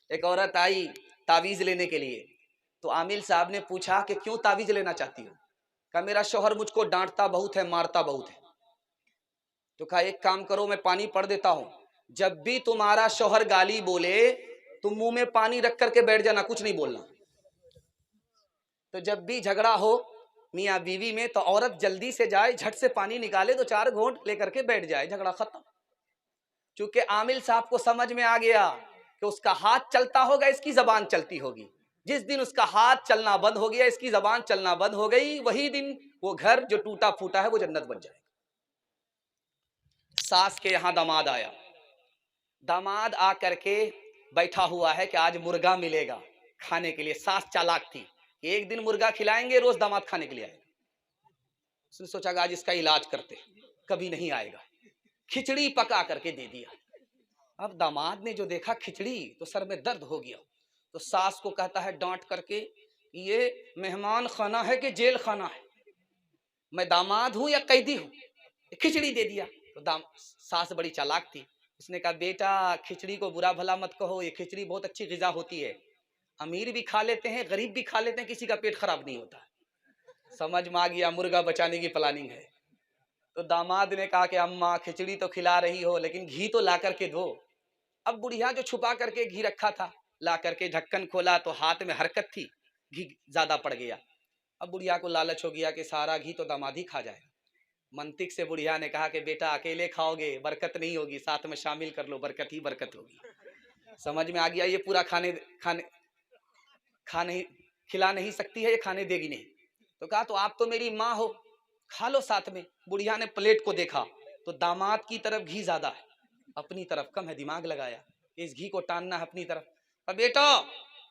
ایک عورت آئی تعویذ لینے کے لیے، تو عامل صاحب نے پوچھا کہ کیوں تعویذ لینا چاہتی ہو؟ کہا میرا شوہر مجھ کو ڈانٹتا بہت ہے، مارتا بہت ہے۔ تو کہا ایک کام کرو، میں پانی پڑھ دیتا ہوں، جب بھی تمہارا شوہر گالی بولے تم منہ میں پانی رکھ کر کے بیٹھ جانا، کچھ نہیں بولنا۔ تو جب بھی جھگڑا ہو میاں بیوی میں تو عورت جلدی سے جائے، جھٹ سے پانی نکالے، تو 4 گھونٹ لے کر کے بیٹھ جائے، جھگڑا ختم۔ چونکہ عامل صاحب کو سمجھ میں آ گیا کہ اس کا ہاتھ چلتا ہوگا، اس کی زبان چلتی ہوگی۔ جس دن اس کا ہاتھ چلنا بند ہو گیا، اس کی زبان چلنا بند ہو گئی، وہی دن وہ گھر جو ٹوٹا پھوٹا ہے وہ جنت بن جائے۔ ساس کے یہاں داماد آیا، داماد آ کر کے بیٹھا ہوا ہے کہ آج مرغا ملے گا کھانے کے لیے۔ ساس چالاک تھی کہ ایک دن مرغا کھلائیں گے، روز داماد کھانے کے لیے آئے گا۔ اس نے سوچا کہ آج اس کا علاج کرتے، کبھی نہیں آئے گا۔ کھچڑی پکا کر کے دے دیا۔ اب داماد نے جو دیکھا کھچڑی تو سر میں درد ہو گیا، تو ساس کو کہتا ہے ڈانٹ کر کے یہ مہمان خانہ ہے کہ جیل خانہ ہے، میں داماد ہوں یا قیدی ہوں؟ کھچڑی دے دیا۔ تو ساس بڑی چالاک تھی، اس نے کہا بیٹا کھچڑی کو برا بھلا مت کہو، یہ کھچڑی بہت اچھی غذا ہوتی ہے، امیر بھی کھا لیتے ہیں، غریب بھی کھا لیتے ہیں، کسی کا پیٹ خراب نہیں ہوتا۔ سمجھ میں آ گیا مرغا بچانے کی پلاننگ ہے۔ تو داماد نے کہا کہ اماں کھچڑی تو کھلا رہی ہو لیکن گھی تو لا کر کے دو۔ اب بڑھیا جو چھپا کر کے گھی رکھا تھا لا کر کے ڈھکن کھولا تو ہاتھ میں حرکت تھی، گھی زیادہ پڑ گیا۔ اب بڑھیا کو لالچ ہو گیا کہ سارا گھی تو داماد ہی کھا جائے۔ منطق سے بڑھیا نے کہا کہ بیٹا اکیلے کھاؤ گے برکت نہیں ہوگی، ساتھ میں شامل کر لو، برکت ہی برکت ہوگی۔ سمجھ میں آ گیا یہ پورا کھلا نہیں سکتی ہے، یہ کھانے دے گی نہیں۔ تو کہا تو آپ تو میری ماں ہو، کھا لو ساتھ میں۔ بڑھیا نے پلیٹ کو دیکھا تو داماد کی طرف گھی زیادہ ہے، اپنی طرف کم ہے، دماغ لگایا اس گھی کو ٹاننا ہے اپنی طرف۔ اور بیٹا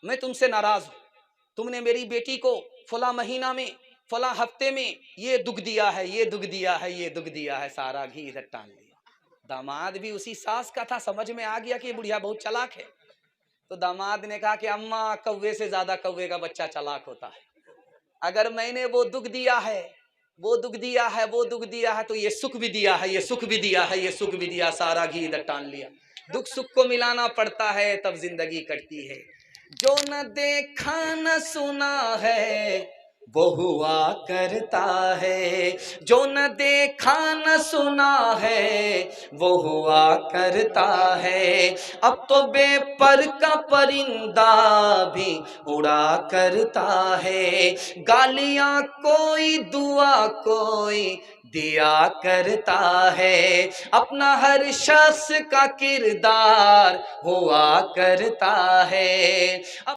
میں تم سے ناراض ہوں، تم نے میری بیٹی کو فلاں مہینہ میں فلاں ہفتے میں یہ دکھ دیا ہے، یہ دکھ دیا ہے، یہ دکھ دیا ہے، سارا گھی ادھر ٹان لیا۔ داماد بھی اسی ساس کا تھا، سمجھ میں آ گیا کہ یہ بڑھیا بہت چلاک ہے۔ تو داماد نے کہا کہ اماں کوے سے زیادہ کوے کا بچہ چلاک ہوتا ہے، اگر میں نے وہ دکھ دیا ہے، وہ دکھ دیا ہے، وہ دکھ دیا ہے تو یہ سکھ بھی دیا ہے، یہ سکھ بھی دیا ہے، یہ سکھ بھی دیا، سارا گھی ادھر ٹان لیا۔ دکھ سکھ کو ملانا پڑتا ہے تب زندگی کٹتی ہے۔ جو نہ دیکھا نہ سنا ہے وہ ہوا کرتا ہے، جو نہ دیکھا نہ سنا ہے وہ ہوا کرتا ہے، اب تو بے پر کا پرندہ بھی اڑا کرتا ہے، گالیاں کوئی دعا کوئی دیا کرتا ہے، اپنا ہر شخص کا کردار ہوا کرتا ہے۔